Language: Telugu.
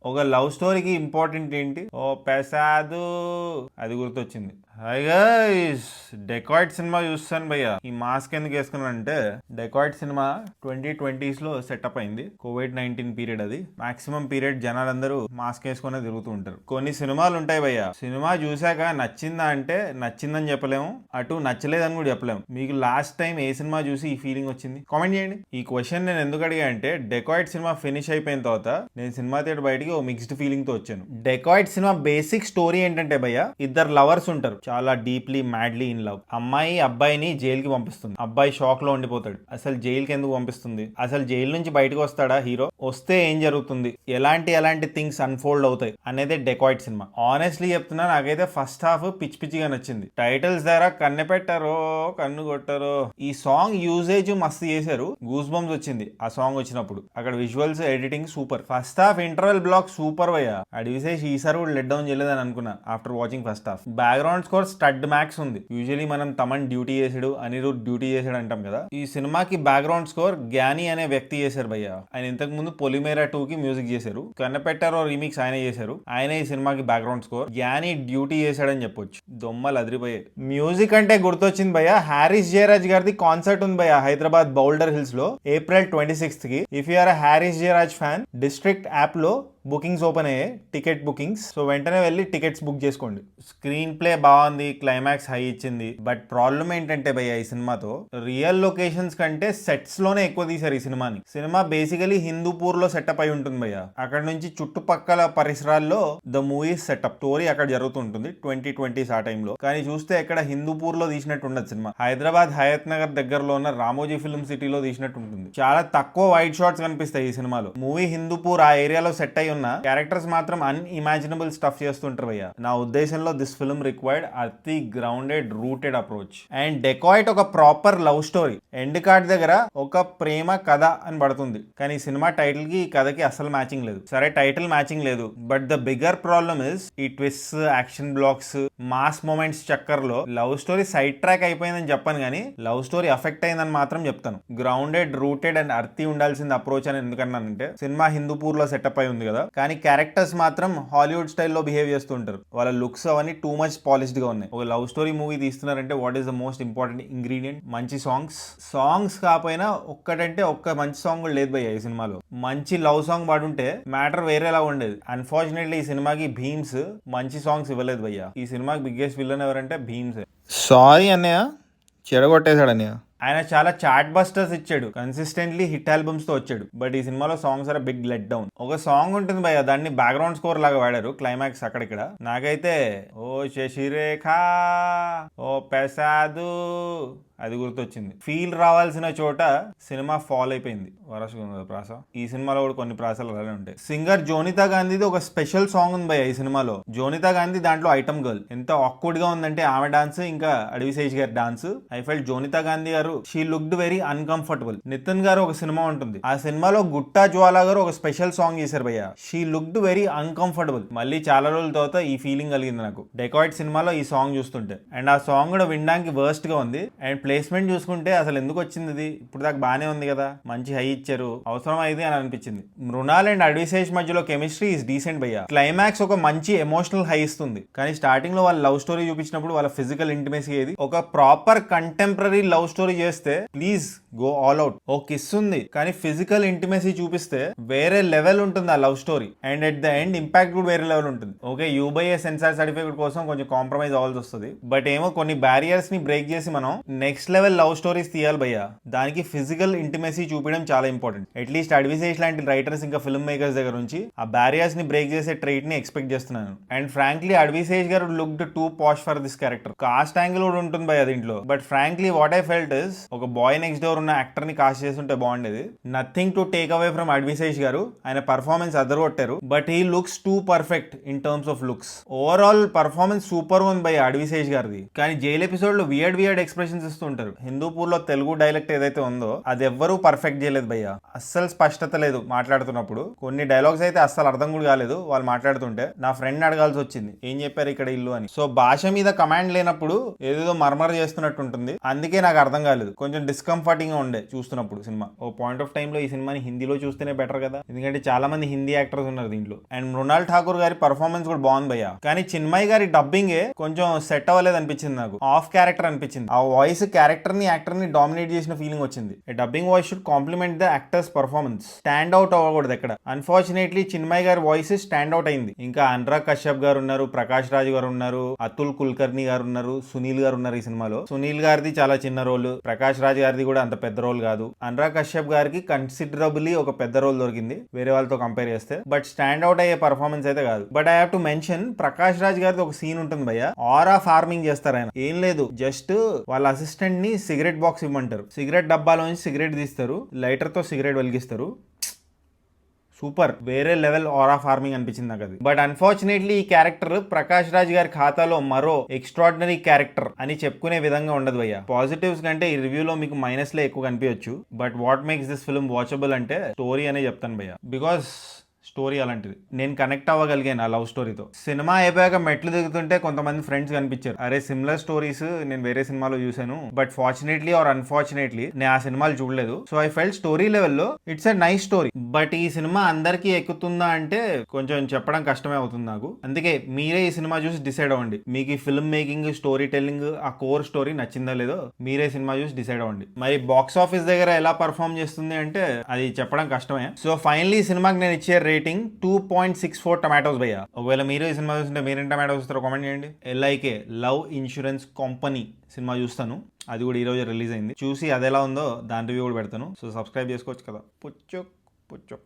ఒక లవ్ స్టోరీకి ఇంపార్టెంట్ ఏంటి? ఓ పెసాదు అది గుర్తొచ్చింది. హాయ్ గైస్, డెకాయిట్ సినిమా చూస్తాను భయ్య. ఈ మాస్క్ ఎందుకు వేసుకున్నానంటే డెకాయిట్ సినిమా 2020s లో సెటప్ అయింది. COVID-19 period. అది మాక్సిమం పీరియడ్ జనాలందరూ మాస్క్ వేసుకునే తిరుగుతూ ఉంటారు. కొన్ని సినిమాలు ఉంటాయి భయ్య, సినిమా చూసాక నచ్చిందా అంటే నచ్చిందని చెప్పలేము, అటు నచ్చలేదని కూడా చెప్పలేము. మీకు లాస్ట్ టైం ఏ సినిమా చూసి ఈ ఫీలింగ్ వచ్చింది? కామెంట్ చేయండి. ఈ క్వశ్చన్ నేను ఎందుకు అడిగా అంటే డెకాయిట్ సినిమా ఫినిష్ అయిపోయిన తర్వాత నేను సినిమా థియేటర్ బయటికి ఓ మిక్స్డ్ ఫీలింగ్ తో వచ్చాను. డెకాయిట్ సినిమా బేసిక్ స్టోరీ ఏంటంటే భయ్య, ఇద్దరు లవర్స్ ఉంటారు, చాలా డీప్లీ మ్యాడ్లీ ఇన్ లవ్. అమ్మాయి అబ్బాయిని జైలుకి పంపిస్తుంది. అబ్బాయి షాక్ లో ఉండిపోతాడు. అసలు జైలుకి ఎందుకు పంపిస్తుంది, అసలు జైలు నుంచి బయటకు వస్తాడా హీరో, వస్తే ఏం జరుగుతుంది, ఎలాంటి థింగ్స్ అన్ఫోల్డ్ అవుతాయి అనేదే డెకాయిట్ సినిమా. ఆనెస్ట్లీ చెప్తున్నా, నాకైతే ఫస్ట్ హాఫ్ పిచ్చిగా నచ్చింది. టైటిల్స్ ద్వారా కన్ను పెట్టారో కన్ను కొట్టారో. ఈ సాంగ్ యూజేజ్ మస్తు చేశారు, గూస్ బంప్స్ వచ్చింది ఆ సాంగ్ వచ్చినప్పుడు. అక్కడ visuals editing super. First half interval block super వయ్యా. అడివిసేసి ఈసారి కూడా లెట్ డౌన్ చేయలేదని అనుకున్నా after watching first half. Background score stud max ఉంది. యూజువలీ మనం తమన్ డ్యూటీ చేసాడు, అనిరుద్ డ్యూటీ చేసాడు అంటాం కదా. ఈ సినిమాకి బ్యాక్గ్రౌండ్ స్కోర్ గ్యానీ అనే వ్యక్తి చేశారు భయ్య. ఆయన ఇంతకు ముందు పొలిమేరా 2 కి మ్యూజిక్ చేశారు. కన్నపెట్టారో రీమిక్స్ ఆయన చేశారు. ఆయన ఈ సినిమాకి బ్యాక్గ్రౌండ్ స్కోర్. గ్యానీ డ్యూటీ చేశాడని చెప్పొచ్చు. దొమ్మలు అదిరిపోయాయి. మ్యూజిక్ అంటే గుర్తొచ్చింది భయ్య, హారిస్ జయరాజ్ గారిది కాన్సర్ట్ ఉంది భయ్య హైదరాబాద్ బౌల్డర్ హిల్స్ లో April 26th కి. If you are Harris Jayaraj fan, district app లో బుకింగ్స్ ఓపెన్ అయ్యాయి, టికెట్ బుకింగ్స్. సో వెంటనే వెళ్ళి టికెట్స్ బుక్ చేసుకోండి. స్క్రీన్ ప్లే బాగుంది, క్లైమాక్స్ హై ఇచ్చింది. బట్ ప్రాబ్లం ఏంటంటే భయ్య, ఈ సినిమాతో రియల్ లొకేషన్స్ కంటే సెట్స్ లోనే ఎక్కువ తీశారు ఈ సినిమాని. సినిమా బేసికలీ హిందూపూర్ లో సెటప్ అయి ఉంటుంది భయ్య. అక్కడ నుంచి చుట్టుపక్కల పరిసరాల్లో ద మూవీ సెటప్ స్టోరీ అక్కడ జరుగుతుంటుంది 2020s ఆ టైంలో. కానీ చూస్తే ఎక్కడ హిందూపూర్ లో తీసినట్టు ఉండదు సినిమా. హైదరాబాద్ హయత్ నగర్ దగ్గరలో ఉన్న రామోజీ ఫిల్మ్ సిటీలో తీసినట్టు ఉంటుంది. చాలా తక్కువ వైట్ షాట్స్ కనిపిస్తాయి ఈ సినిమాలో. మూవీ హిందూపూర్ ఆ ఏరియాలో సెట్ అయి ఉన్న క్యారెక్టర్స్ మాత్రం అన్ఇమాజినబుల్ స్టఫ్ చేస్తుంటారు భయ్య. నా ఉద్దేశంలో దిస్ ఫిల్మ్ రిక్వైర్డ్ అతి grounded rooted approach. And Dacoit ఒక proper love story. End card దగ్గర ఒక ప్రేమ కథ అని పడుతుంది, కానీ సినిమా టైటిల్ కి ఈ కథకి అసలు మ్యాచింగ్ లేదు. సరే, టైటిల్ మ్యాచింగ్ లేదు, but the bigger problem is ఈ twist, action blocks, mass moments చక్కర్లో లవ్ స్టోరీ సైడ్ ట్రాక్ అయిపోయిందని చెప్పను, కానీ లవ్ స్టోరీ అఫెక్ట్ అయిందని మాత్రం చెప్తాను. గ్రౌండెడ్, రూటెడ్ అండ్ అర్థి ఉండాల్సింది అప్రోచ్ అని ఎందుకన్నానంటే, సినిమా హిందూపూర్ లో సెటప్ అయి ఉంది కదా, కానీ క్యారెక్టర్స్ మాత్రం హాలీవుడ్ స్టైల్లో బిహేవ్ చేస్తుంటారు. వాళ్ళ లుక్స్ అవన్నీ టూ మచ్ పాలిష్డ్ గా ఉన్నాయి. ఒక లవ్ స్టోరీ మూవీ తీస్తున్నారంటే what is the most important ingredient? మంచి సాంగ్స్ కాకపోయినా ఒక్కటంటే ఒక్క మంచి సాంగ్ కూడా లేదు భయ్య ఈ సినిమాలో. మంచి లవ్ సాంగ్ పాడుంటే మ్యాటర్ వేరేలా ఉండేది. అన్ఫార్చునేట్లీ ఈ సినిమాకి భీమ్స్ మంచి సాంగ్స్ ఇవ్వలేదు భయ్య. ఈ సినిమాకి బిగ్గెస్ట్ విలన్ ఎవరంటే భీమ్స్. సారీ అన్నయ్య, చెడగొట్టేశాడు అన్నయ్య. ఆయన చాలా చాట్ బస్టర్స్ ఇచ్చాడు, కన్సిస్టెంట్లీ హిట్ ఆల్బమ్స్ తో వచ్చాడు. బట్ ఈ సినిమాలో songs are big let down. ఒక సాంగ్ ఉంటుంది భయ్య, దాన్ని బ్యాక్గ్రౌండ్ స్కోర్ లాగా వాడారు క్లైమాక్స్ అక్కడిక్కడ. నాకైతే ఓ శశిరేఖ, ఓ పెసాదు అది గుర్తొచ్చింది. ఫీల్ రావాల్సిన చోట సినిమా ఫాల్ అయిపోయింది. వరసగా ప్రాస. ఈ సినిమాలో కూడా కొన్ని ప్రాసలు అలానే ఉంటాయి. సింగర్ జోనితా గాంధీది ఒక స్పెషల్ సాంగ్ ఉంది భయ్య ఈ సినిమాలో. జోనితా గాంధీ దాంట్లో ఐటమ్ గర్ల్. ఎంత ఆక్వర్డ్ గా ఉందంటే ఆమె డాన్స్, ఇంకా అడవిశేష్ గారి dance. I felt Jonita Gandhi garu she looked very uncomfortable. Nithiin garu ఒక సినిమా ఉంటుంది, ఆ సినిమాలో గుట్టా జ్వాలా గారు ఒక స్పెషల్ సాంగ్ చేశారు భయ్య. She looked very uncomfortable. మళ్ళీ చాలా రోజుల తర్వాత ఈ ఫీలింగ్ కలిగింది నాకు డెకాయిట్ సినిమాలో ఈ సాంగ్ చూస్తుంటే. అండ్ ఆ సాంగ్ కూడా వినడానికి వర్స్ట్ గా ఉంది. అండ్ ప్లేస్మెంట్ చూసుకుంటే అసలు ఎందుకు వచ్చింది ఇది, ఇప్పుడు దాకా బానే ఉంది కదా, మంచి హై ఇచ్చారు, అవసరం అయింది అని అనిపించింది. మృణాల్ అండ్ అడ్విశేష్ మధ్యలో కెమిస్ట్రీ ఇస్ డీసెంట్ భయ్య. క్లైమాక్స్ ఒక మంచి ఎమోషనల్ హై ఇస్తుంది, కానీ స్టార్టింగ్ లో వాళ్ళ లవ్ స్టోరీ చూపించినప్పుడు వాళ్ళ ఫిజికల్ ఇంటిమేసీ ఏది? ఒక ప్రాపర్ కంటెంపరీ లవ్ స్టోరీ చేస్తే ప్లీజ్ గో ఆల్ అవుట్. ఓ కిస్ ఉంది, కానీ ఫిజికల్ ఇంటిమేసీ చూపిస్తే వేరే లెవెల్ ఉంటుంది ఆ love story. And at the end impact కూడా వేరే లెవెల్ ఉంటుంది. ఓకే, యూబైఏ సెన్సార్ సర్టిఫికేట్ కోసం కొంచెం కాంప్రమైజ్ అవ్వాల్సి వస్తుంది, బట్ ఏమో కొన్ని బ్యారియర్స్ ని బ్రేక్ చేసి మనం నెక్స్ట్ లెవెల్ లవ్ స్టోరీస్ తీయాలి భయ్య. దానికి ఫిజికల్ ఇంటిమేసీ చూపించడం చాలా ఇంపార్టెంట్. అట్లీస్ట్ అడ్విశేష్ లాంటి రైటర్స్ ఇంకా ఫిల్మ్ మేకర్స్ దగ్గర నుంచి ఆ బ్యారియర్స్ ని బ్రేక్ చేసే ట్రైట్ ని ఎక్స్పెక్ట్ చేస్తున్నాను. అండ్ ఫ్రాంక్లీ అడ్విశేష్ గారు looked too posh for this character. Caste angle కూడా ఉంటుంది భయ్య దీంట్లో. But frankly what I felt is, ఒక బాయ్ నెక్స్ట్ డోర్ ఉన్న యాక్టర్ ని కాస్ట్ చేస్తుంటే బాగుండేది. Nothing to take away from Adivi Sesh గారు, ఆయన పర్ఫార్మెన్స్ అదరగొట్టారు, but he looks too perfect in terms of looks. Overall performance super ఉంది భయ్య అడ్విశేష్ గారిది. కానీ జైల్ ఎపిసోడ్ లో వియర్డ్ ఎక్స్ప్రెషన్స్ ఇస్తుంటే ఉంటారు. హిందూపూర్ లో తెలుగు డైలెక్ట్ ఏదైతే ఉందో అది ఎవ్వరూ పర్ఫెక్ట్ చేయలేదు భయ్య. అస్సలు స్పష్టత లేదు మాట్లాడుతున్నప్పుడు. కొన్ని డైలాగ్స్ అయితే అస్సలు అర్థం కూడా కాలేదు వాళ్ళు మాట్లాడుతుంటే. నా ఫ్రెండ్ అడగాల్సి వచ్చింది ఏం చెప్పారు ఇక్కడ ఇల్లు అని. సో భాష మీద కమాండ్ లేనప్పుడు ఏదేదో మర్మర్ చేస్తున్నట్టు ఉంటుంది. అందుకే నాకు అర్థం కాలేదు. కొంచెం డిస్కంఫర్టింగ్ గా ఉండే చూస్తున్నప్పుడు సినిమా. ఓ పాయింట్ ఆఫ్ టైమ్ లో ఈ సినిమాని హిందీలో చూస్తేనే బెటర్ కదా, ఎందుకంటే చాలా మంది హిందీ యాక్టర్స్ ఉన్నారు దీంట్లో. అండ్ మృణాల్ ఠాకూర్ గారి పర్ఫార్మెన్స్ కూడా బాగుంది భయ్య. కానీ చిన్మయ్ గారి డబ్బింగే కొంచెం సెట్ అవ్వలేదు అనిపించింది నాకు. ఆఫ్ క్యారెక్టర్ అనిపించింది. ఆ వాయిస్ క్యారెక్టర్ ని యాక్టర్ ని డామినేట్ చేసిన ఫీలింగ్ వచ్చింది. Dubbing voice should compliment the actor's performance. Stand out అవ్వకూడదు ఎక్కడ. అన్ఫార్చునేట్లీ చిన్మయ్ గారి వాయిస్ స్టాండ్ అవుట్ అయింది. ఇంకా అనురాగ్ కశ్యప్ గారు ఉన్నారు, ప్రకాష్ రాజ్ గారు ఉన్నారు, అతుల్ కుల్కర్ని గారు ఉన్నారు, సునీల్ గారు ఉన్నారు ఈ సినిమాలో. సునీల్ గారిది చాలా చిన్న రోల్, ప్రకాష్ రాజ్ గారిది కూడా అంత పెద్ద రోల్ కాదు. అనురాగ్ కశ్యప్ గారికి కన్సిడరబుల్లీ ఒక పెద్ద రోల్ దొరికింది వేరే వాళ్ళతో కంపేర్ చేస్తే. బట్ స్టాండ్ అవుట్ అయ్యే పర్ఫార్మెన్స్ అయితే కాదు. But I have to mention Prakash Raj గారిది ఒక సీన్ ఉంటుంది భయ్య. ఆరా ఫార్మింగ్ చేస్తారు ఆయన. ఏం లేదు, జస్ట్ వాళ్ళ అసిస్టెంట్ ని సిగరెట్ బాక్స్ ఇవ్వమంటారు. సిగరెట్ డబ్బాలోంచి సిగరెట్ తీస్తారు, లైటర్ తో సిగరెట్ వెలిగిస్తారు. సూపర్, వేరే లెవెల్ ఆరా ఫార్మింగ్ అనిపించింది నాకు అది. బట్ అన్ఫార్చునేట్లీ ఈ క్యారెక్టర్ ప్రకాష్ రాజ్ గారి ఖాతాలో మరో ఎక్స్ట్రాడినరీ క్యారెక్టర్ అని చెప్పుకునే విధంగా ఉండదు భయ్య. పాజిటివ్స్ కంటే ఈ రివ్యూలో మీకు మైనస్లే ఎక్కువ కనిపించచ్చు. But what makes this film watchable అంటే స్టోరీ అనే చెప్తాను భయ్య. బికాస్ స్టోరీ అలాంటిది. నేను కనెక్ట్ అవ్వగలిగాను ఆ లవ్ స్టోరీతో. సినిమా అయిపోయాక మెట్లు దిగుతుంటే కొంతమంది ఫ్రెండ్స్ కనిపించారు. అరే సిమిలర్ స్టోరీస్ నేను వేరే సినిమాలో చూసాను, బట్ ఫార్చునేట్లీ ఆర్ అన్ఫార్చునేట్లీ నేను ఆ సినిమాలు చూడలేదు. సో ఐ ఫెల్ట్ స్టోరీ లెవెల్లో it's a nice story. But ఈ సినిమా అందరికీ ఎక్కుతుందా అంటే కొంచెం చెప్పడం కష్టమే అవుతుంది నాకు. అందుకే మీరే ఈ సినిమా చూసి డిసైడ్ అవ్వండి. మీకు ఈ ఫిల్మ్ మేకింగ్, స్టోరీ టెల్లింగ్, ఆ కోర్ స్టోరీ నచ్చిందా లేదో మీరే సినిమా చూసి డిసైడ్ అవ్వండి. మరి బాక్స్ ఆఫీస్ దగ్గర ఎలా పర్ఫామ్ చేస్తుంది అంటే అది చెప్పడం కష్టమే. సో ఫైనలీ సినిమాకి నేను ఇచ్చే రేటింగ్ 2.64 టమాటోస్ భయ్య. ఒకవేళ మీరు ఈ సినిమా చూస్తుంటే మీరేం టమాటోస్ ఇస్తారో కామెంట్ చేయండి. LIK love insurance company cinema చూస్తాను, అది కూడా ఈ రోజు రిలీజ్ అయింది. చూసి అది ఎలా ఉందో దాని రివ్యూ కూడా పెడతాను. సో సబ్స్క్రైబ్ చేసుకోవచ్చు కదా. పుచ్చు పుచ్చు.